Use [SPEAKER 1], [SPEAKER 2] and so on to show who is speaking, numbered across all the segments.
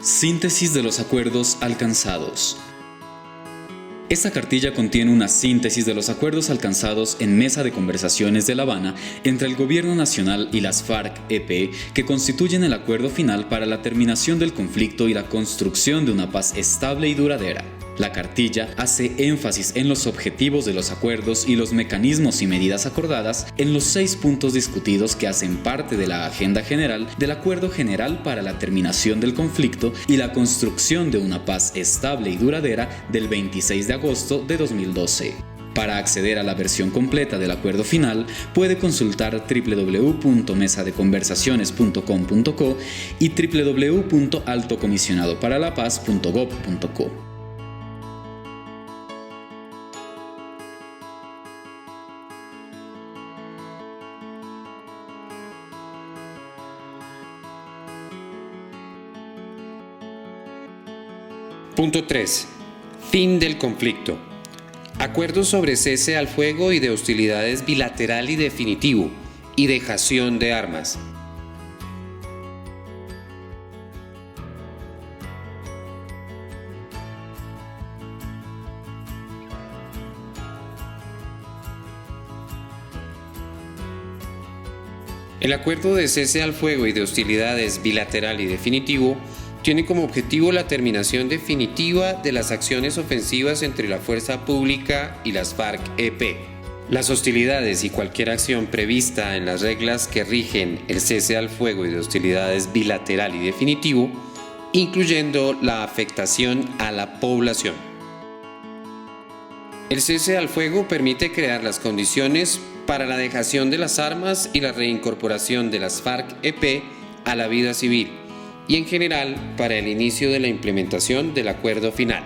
[SPEAKER 1] Síntesis de los acuerdos alcanzados. Esta cartilla contiene una síntesis de los acuerdos alcanzados en mesa de conversaciones de La Habana entre el Gobierno Nacional y las FARC-EP, que constituyen el acuerdo final para la terminación del conflicto y la construcción de una paz estable y duradera. La cartilla hace énfasis en los objetivos de los acuerdos y los mecanismos y medidas acordadas en los 6 puntos discutidos que hacen parte de la agenda general del Acuerdo General para la terminación del conflicto y la construcción de una paz estable y duradera del 26 de agosto de 2012. Para acceder a la versión completa del acuerdo final, puede consultar www.mesadeconversaciones.com.co y www.altocomisionadoparalapaz.gov.co.
[SPEAKER 2] Punto 3. Fin del conflicto. Acuerdo sobre cese al fuego y de hostilidades bilateral y definitivo y dejación de armas. El acuerdo de cese al fuego y de hostilidades bilateral y definitivo tiene como objetivo la terminación definitiva de las acciones ofensivas entre la fuerza pública y las FARC-EP. Las hostilidades y cualquier acción prevista en las reglas que rigen el cese al fuego y de hostilidades bilateral y definitivo, incluyendo la afectación a la población. El cese al fuego permite crear las condiciones para la dejación de las armas y la reincorporación de las FARC-EP a la vida civil, y en general para el inicio de la implementación del acuerdo final.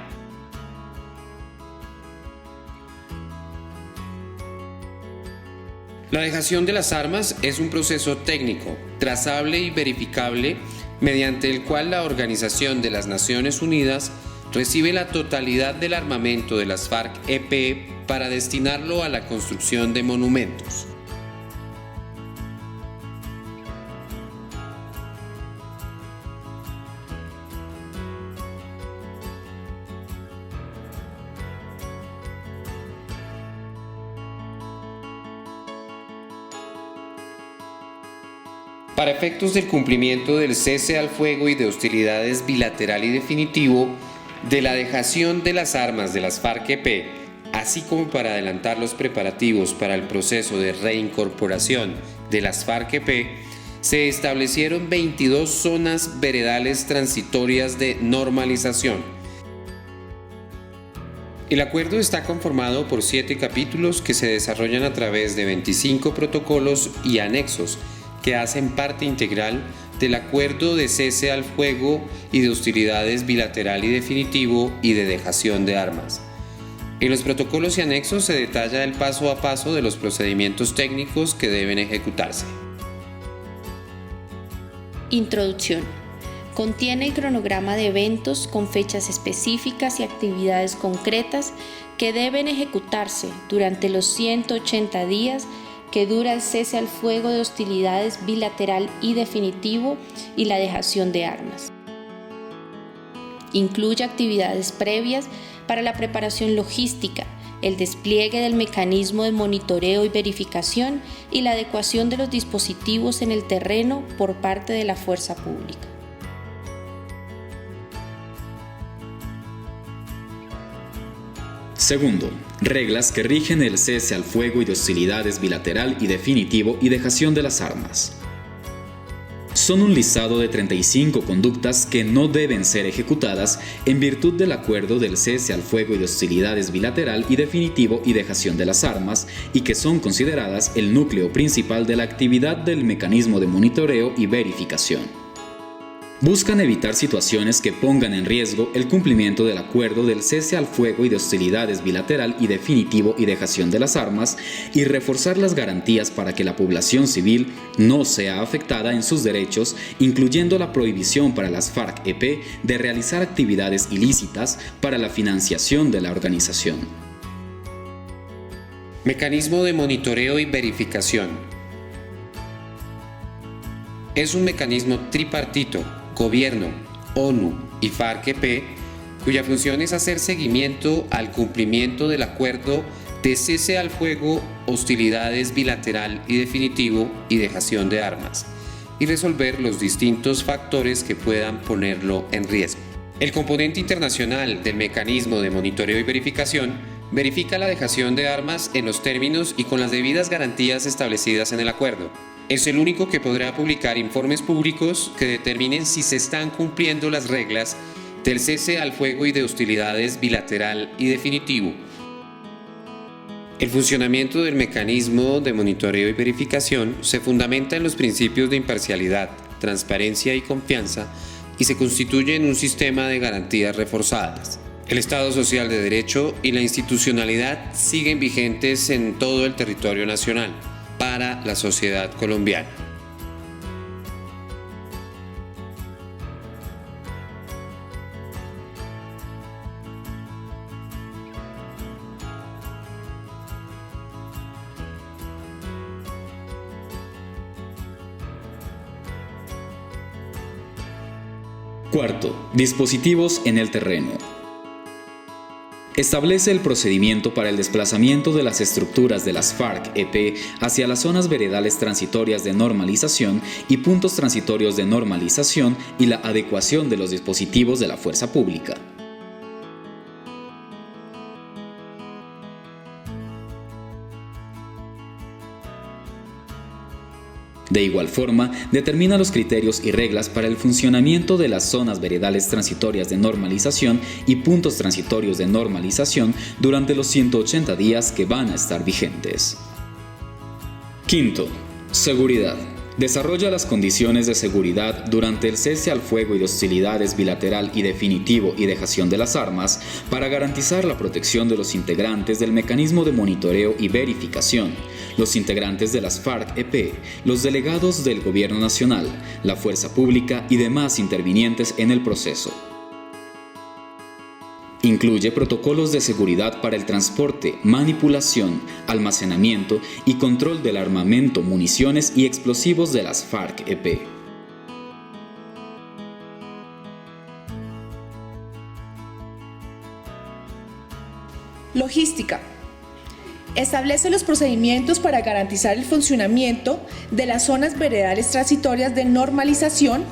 [SPEAKER 2] La dejación de las armas es un proceso técnico, trazable y verificable, mediante el cual la Organización de las Naciones Unidas recibe la totalidad del armamento de las FARC-EP para destinarlo a la construcción de monumentos. Para efectos del cumplimiento del cese al fuego y de hostilidades bilateral y definitivo, de la dejación de las armas de las FARC-EP, así como para adelantar los preparativos para el proceso de reincorporación de las FARC-EP, se establecieron 22 zonas veredales transitorias de normalización. El acuerdo está conformado por 7 capítulos que se desarrollan a través de 25 protocolos y anexos que hacen parte integral del acuerdo de cese al fuego y de hostilidades bilateral y definitivo y de dejación de armas. En los protocolos y anexos se detalla el paso a paso de los procedimientos técnicos que deben ejecutarse.
[SPEAKER 3] Introducción. Contiene el cronograma de eventos con fechas específicas y actividades concretas que deben ejecutarse durante los 180 días que dura el cese al fuego de hostilidades bilateral y definitivo y la dejación de armas. Incluye actividades previas para la preparación logística, el despliegue del mecanismo de monitoreo y verificación y la adecuación de los dispositivos en el terreno por parte de la fuerza pública.
[SPEAKER 1] Segundo, reglas que rigen el cese al fuego y de hostilidades bilateral y definitivo y dejación de las armas. Son un listado de 35 conductas que no deben ser ejecutadas en virtud del acuerdo del cese al fuego y de hostilidades bilateral y definitivo y dejación de las armas y que son consideradas el núcleo principal de la actividad del mecanismo de monitoreo y verificación. Buscan evitar situaciones que pongan en riesgo el cumplimiento del acuerdo del cese al fuego y de hostilidades bilateral y definitivo y dejación de las armas y reforzar las garantías para que la población civil no sea afectada en sus derechos, incluyendo la prohibición para las FARC-EP de realizar actividades ilícitas para la financiación de la organización.
[SPEAKER 2] Mecanismo de monitoreo y verificación. Es un mecanismo tripartito: gobierno, ONU y FARC-EP, cuya función es hacer seguimiento al cumplimiento del acuerdo de cese al fuego, hostilidades bilateral y definitivo y dejación de armas, y resolver los distintos factores que puedan ponerlo en riesgo. El componente internacional del mecanismo de monitoreo y verificación verifica la dejación de armas en los términos y con las debidas garantías establecidas en el acuerdo. Es el único que podrá publicar informes públicos que determinen si se están cumpliendo las reglas del cese al fuego y de hostilidades bilateral y definitivo. El funcionamiento del mecanismo de monitoreo y verificación se fundamenta en los principios de imparcialidad, transparencia y confianza y se constituye en un sistema de garantías reforzadas. El Estado Social de Derecho y la institucionalidad siguen vigentes en todo el territorio nacional para la sociedad colombiana.
[SPEAKER 1] Cuarto, dispositivos en el terreno. Establece el procedimiento para el desplazamiento de las estructuras de las FARC-EP hacia las zonas veredales transitorias de normalización y puntos transitorios de normalización y la adecuación de los dispositivos de la fuerza pública. De igual forma, determina los criterios y reglas para el funcionamiento de las zonas veredales transitorias de normalización y puntos transitorios de normalización durante los 180 días que van a estar vigentes. Quinto, seguridad. Desarrolla las condiciones de seguridad durante el cese al fuego y de hostilidades bilateral y definitivo y dejación de las armas para garantizar la protección de los integrantes del mecanismo de monitoreo y verificación, los integrantes de las FARC-EP, los delegados del Gobierno Nacional, la fuerza pública y demás intervinientes en el proceso. Incluye protocolos de seguridad para el transporte, manipulación, almacenamiento y control del armamento, municiones y explosivos de las FARC-EP.
[SPEAKER 4] Logística. Establece los procedimientos para garantizar el funcionamiento de las zonas veredales transitorias de normalización,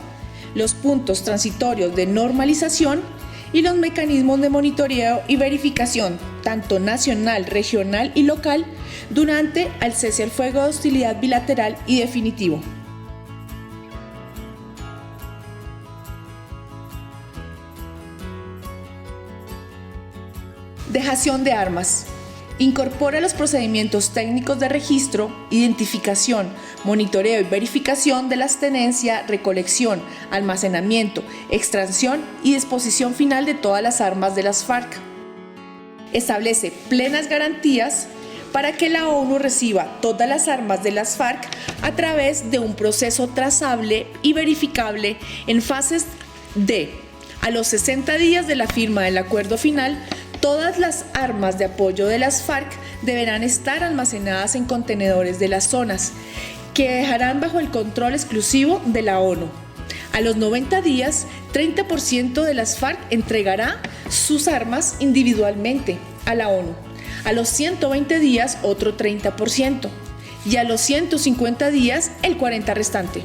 [SPEAKER 4] los puntos transitorios de normalización y los mecanismos de monitoreo y verificación, tanto nacional, regional y local, durante el cese al fuego de hostilidad bilateral y definitivo. Dejación de armas. Incorpora los procedimientos técnicos de registro, identificación, monitoreo y verificación de las tenencia, recolección, almacenamiento, extracción y disposición final de todas las armas de las FARC. Establece plenas garantías para que la ONU reciba todas las armas de las FARC a través de un proceso trazable y verificable en fases de, a los 60 días de la firma del acuerdo final, todas las armas de apoyo de las FARC deberán estar almacenadas en contenedores de las zonas, que dejarán bajo el control exclusivo de la ONU. A los 90 días, 30% de las FARC entregará sus armas individualmente a la ONU. A los 120 días, otro 30%. Y a los 150 días, el 40% restante.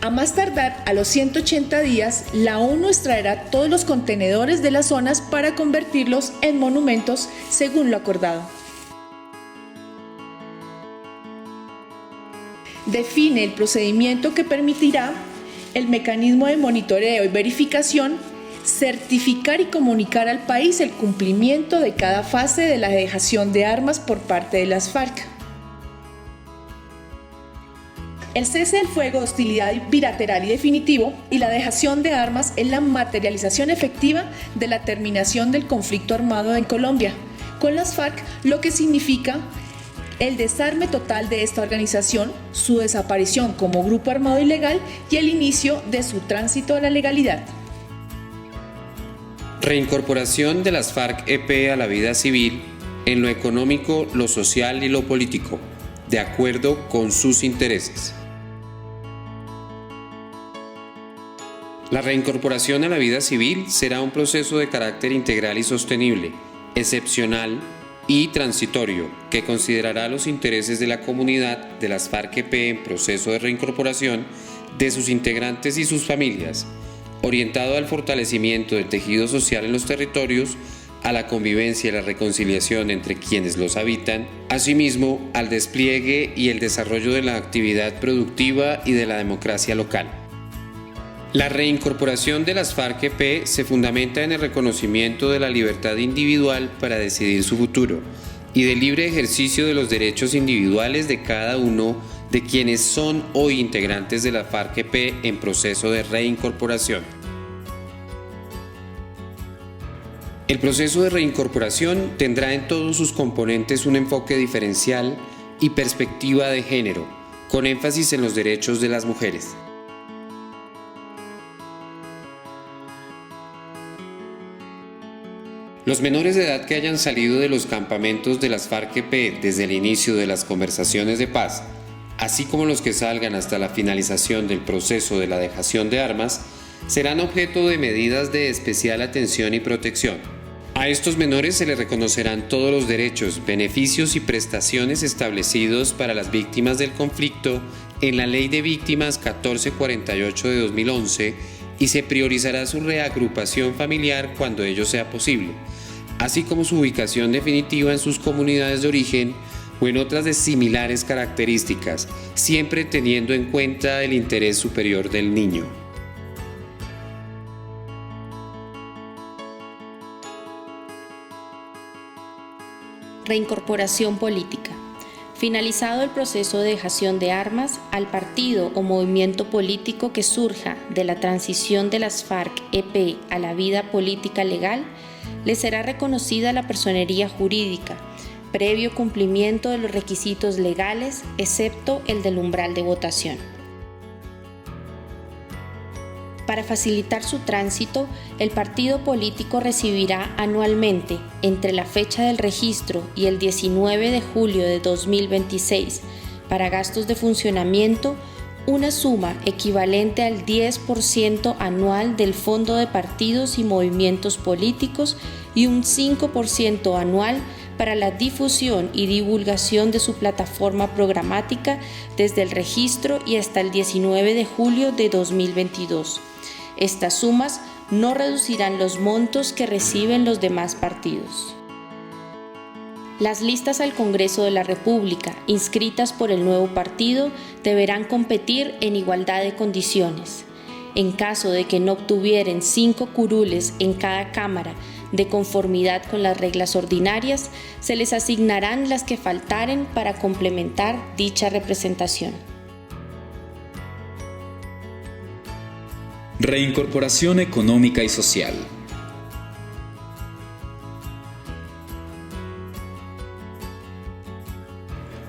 [SPEAKER 4] A más tardar, a los 180 días, la ONU extraerá todos los contenedores de las zonas para convertirlos en monumentos según lo acordado. Define el procedimiento que permitirá el mecanismo de monitoreo y verificación, certificar y comunicar al país el cumplimiento de cada fase de la dejación de armas por parte de las FARC. El cese del fuego de hostilidad bilateral y definitivo y la dejación de armas es la materialización efectiva de la terminación del conflicto armado en Colombia con las FARC, lo que significa el desarme total de esta organización, su desaparición como grupo armado ilegal y el inicio de su tránsito a la legalidad.
[SPEAKER 2] Reincorporación de las FARC-EP a la vida civil en lo económico, lo social y lo político, de acuerdo con sus intereses. La reincorporación a la vida civil será un proceso de carácter integral y sostenible, excepcional y transitorio, que considerará los intereses de la comunidad de las FARC-EP en proceso de reincorporación, de sus integrantes y sus familias, orientado al fortalecimiento del tejido social en los territorios, a la convivencia y la reconciliación entre quienes los habitan, asimismo al despliegue y el desarrollo de la actividad productiva y de la democracia local. La reincorporación de las FARC-EP se fundamenta en el reconocimiento de la libertad individual para decidir su futuro y del libre ejercicio de los derechos individuales de cada uno de quienes son hoy integrantes de la FARC-EP en proceso de reincorporación. El proceso de reincorporación tendrá en todos sus componentes un enfoque diferencial y perspectiva de género, con énfasis en los derechos de las mujeres. Los menores de edad que hayan salido de los campamentos de las FARC-EP desde el inicio de las conversaciones de paz, así como los que salgan hasta la finalización del proceso de la dejación de armas, serán objeto de medidas de especial atención y protección. A estos menores se les reconocerán todos los derechos, beneficios y prestaciones establecidos para las víctimas del conflicto en la Ley de Víctimas 1448 de 2011 y se priorizará su reagrupación familiar cuando ello sea posible, así como su ubicación definitiva en sus comunidades de origen o en otras de similares características, siempre teniendo en cuenta el interés superior del niño.
[SPEAKER 3] Reincorporación política. Finalizado el proceso de dejación de armas, al partido o movimiento político que surja de la transición de las FARC-EP a la vida política legal, le será reconocida la personería jurídica, previo cumplimiento de los requisitos legales, excepto el del umbral de votación. Para facilitar su tránsito, el partido político recibirá anualmente, entre la fecha del registro y el 19 de julio de 2026, para gastos de funcionamiento, una suma equivalente al 10% anual del Fondo de Partidos y Movimientos Políticos y un 5% anual para la difusión y divulgación de su plataforma programática desde el registro y hasta el 19 de julio de 2022. Estas sumas no reducirán los montos que reciben los demás partidos. Las listas al Congreso de la República inscritas por el nuevo partido deberán competir en igualdad de condiciones. En caso de que no obtuvieren 5 curules en cada cámara de conformidad con las reglas ordinarias, se les asignarán las que faltaren para complementar dicha representación.
[SPEAKER 1] Reincorporación económica y social.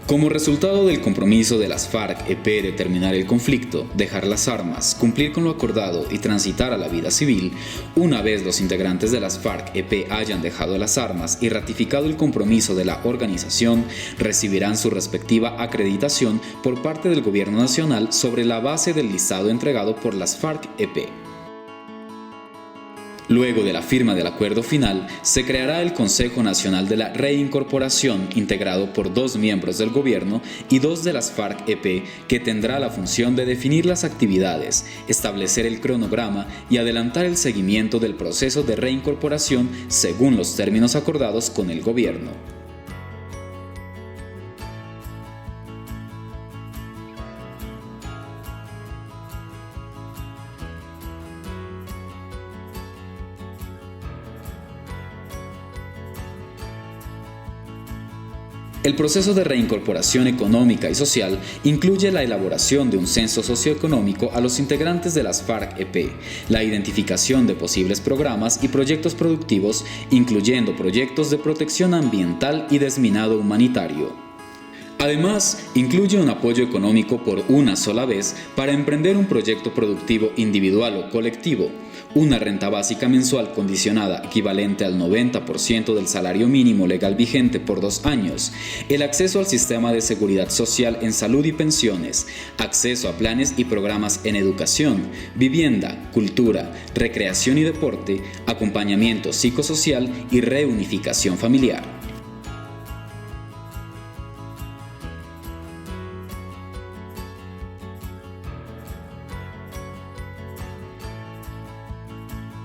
[SPEAKER 1] Como resultado del compromiso de las FARC-EP de terminar el conflicto, dejar las armas, cumplir con lo acordado y transitar a la vida civil, una vez los integrantes de las FARC-EP hayan dejado las armas y ratificado el compromiso de la organización, recibirán su respectiva acreditación por parte del Gobierno Nacional sobre la base del listado entregado por las FARC-EP. Luego de la firma del acuerdo final, se creará el Consejo Nacional de la Reincorporación, integrado por 2 miembros del gobierno y 2 de las FARC-EP, que tendrá la función de definir las actividades, establecer el cronograma y adelantar el seguimiento del proceso de reincorporación según los términos acordados con el gobierno. El proceso de reincorporación económica y social incluye la elaboración de un censo socioeconómico a los integrantes de las FARC-EP, la identificación de posibles programas y proyectos productivos, incluyendo proyectos de protección ambiental y desminado humanitario. Además, incluye un apoyo económico por una sola vez para emprender un proyecto productivo individual o colectivo, una renta básica mensual condicionada equivalente al 90% del salario mínimo legal vigente por 2 años, el acceso al sistema de seguridad social en salud y pensiones, acceso a planes y programas en educación, vivienda, cultura, recreación y deporte, acompañamiento psicosocial y reunificación familiar.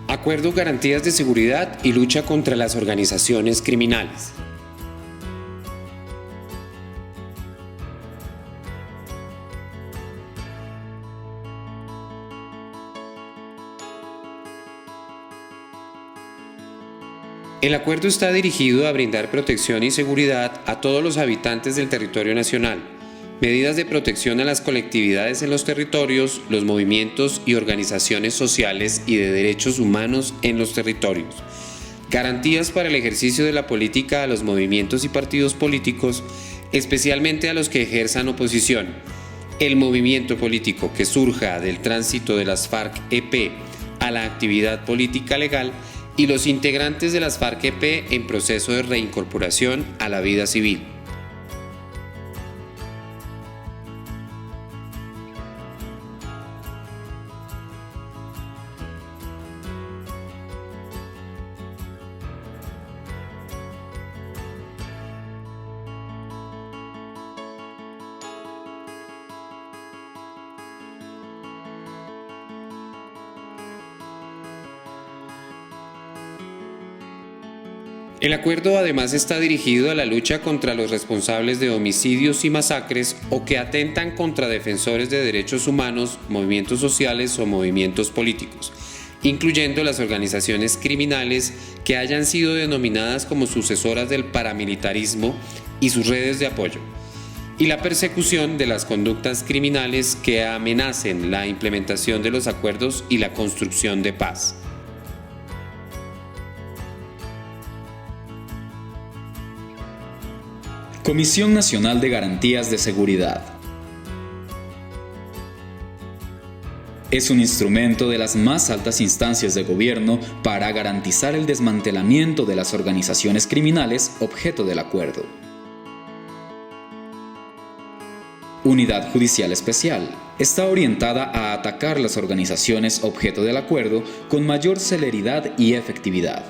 [SPEAKER 2] Acuerdo Garantías de Seguridad y Lucha contra las Organizaciones Criminales. El acuerdo está dirigido a brindar protección y seguridad a todos los habitantes del territorio nacional, medidas de protección a las colectividades en los territorios, los movimientos y organizaciones sociales y de derechos humanos en los territorios, garantías para el ejercicio de la política a los movimientos y partidos políticos, especialmente a los que ejerzan oposición, el movimiento político que surja del tránsito de las FARC-EP a la actividad política legal y los integrantes de las FARC-EP en proceso de reincorporación a la vida civil. El acuerdo además está dirigido a la lucha contra los responsables de homicidios y masacres o que atentan contra defensores de derechos humanos, movimientos sociales o movimientos políticos, incluyendo las organizaciones criminales que hayan sido denominadas como sucesoras del paramilitarismo y sus redes de apoyo, y la persecución de las conductas criminales que amenacen la implementación de los acuerdos y la construcción de paz.
[SPEAKER 1] Comisión Nacional de Garantías de Seguridad. Es un instrumento de las más altas instancias de gobierno para garantizar el desmantelamiento de las organizaciones criminales objeto del acuerdo. Unidad Judicial Especial. Está orientada a atacar las organizaciones objeto del acuerdo con mayor celeridad y efectividad.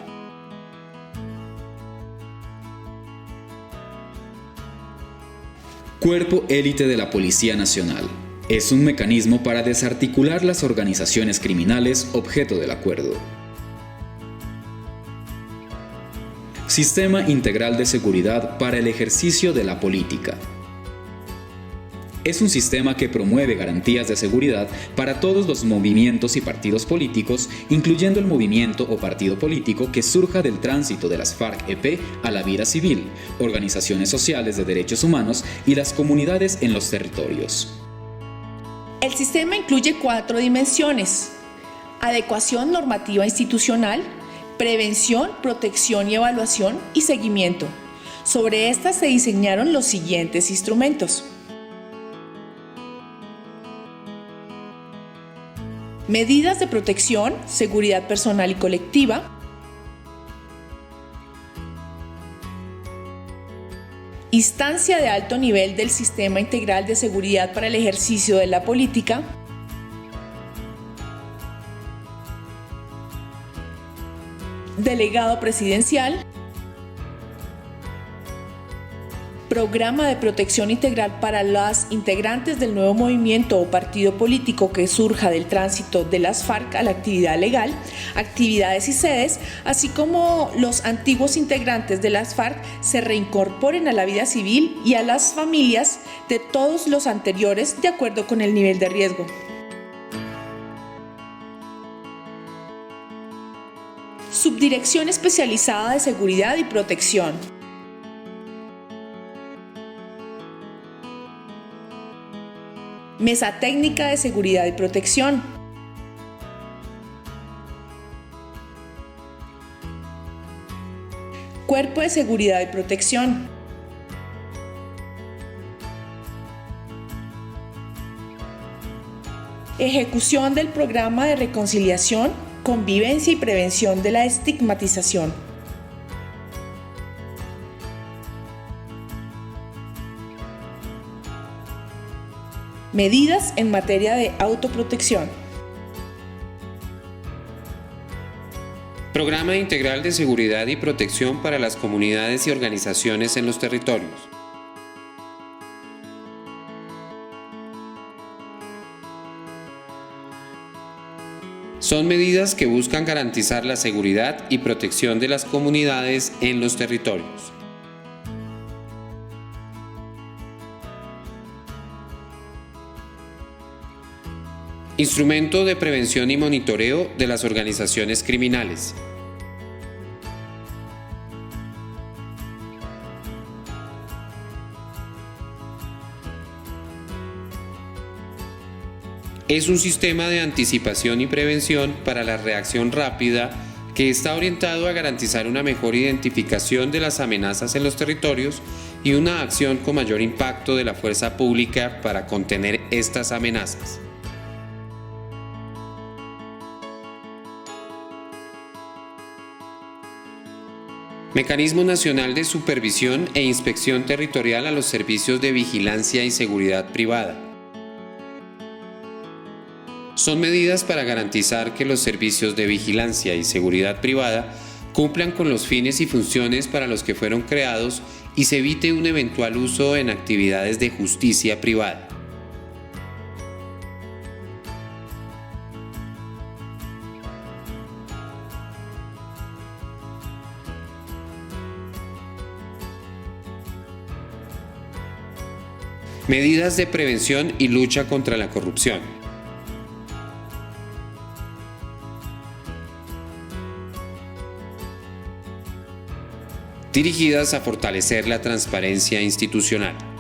[SPEAKER 1] Cuerpo Élite de la Policía Nacional. Es un mecanismo para desarticular las organizaciones criminales objeto del acuerdo. Sistema Integral de Seguridad para el ejercicio de la política. Es un sistema que promueve garantías de seguridad para todos los movimientos y partidos políticos, incluyendo el movimiento o partido político que surja del tránsito de las FARC-EP a la vida civil, organizaciones sociales de derechos humanos y las comunidades en los territorios.
[SPEAKER 4] El sistema incluye 4 dimensiones: adecuación normativa institucional, prevención, protección y evaluación y seguimiento. Sobre estas se diseñaron los siguientes instrumentos: medidas de protección, seguridad personal y colectiva, instancia de alto nivel del Sistema Integral de Seguridad para el ejercicio de la política, delegado presidencial, programa de protección integral para las integrantes del nuevo movimiento o partido político que surja del tránsito de las FARC a la actividad legal, actividades y sedes, así como los antiguos integrantes de las FARC se reincorporen a la vida civil y a las familias de todos los anteriores de acuerdo con el nivel de riesgo. Subdirección Especializada de Seguridad y Protección. Mesa Técnica de Seguridad y Protección. Cuerpo de Seguridad y Protección. Ejecución del Programa de Reconciliación, convivencia y prevención de la estigmatización. Medidas en materia de autoprotección.
[SPEAKER 2] Programa Integral de Seguridad y Protección para las comunidades y organizaciones en los territorios. Son medidas que buscan garantizar la seguridad y protección de las comunidades en los territorios. Instrumento de prevención y monitoreo de las organizaciones criminales. Es un sistema de anticipación y prevención para la reacción rápida que está orientado a garantizar una mejor identificación de las amenazas en los territorios y una acción con mayor impacto de la fuerza pública para contener estas amenazas. Mecanismo Nacional de Supervisión e Inspección Territorial a los Servicios de Vigilancia y Seguridad Privada. Son medidas para garantizar que los servicios de vigilancia y seguridad privada cumplan con los fines y funciones para los que fueron creados y se evite un eventual uso en actividades de justicia privada. Medidas de prevención y lucha contra la corrupción. Dirigidas a fortalecer la transparencia institucional.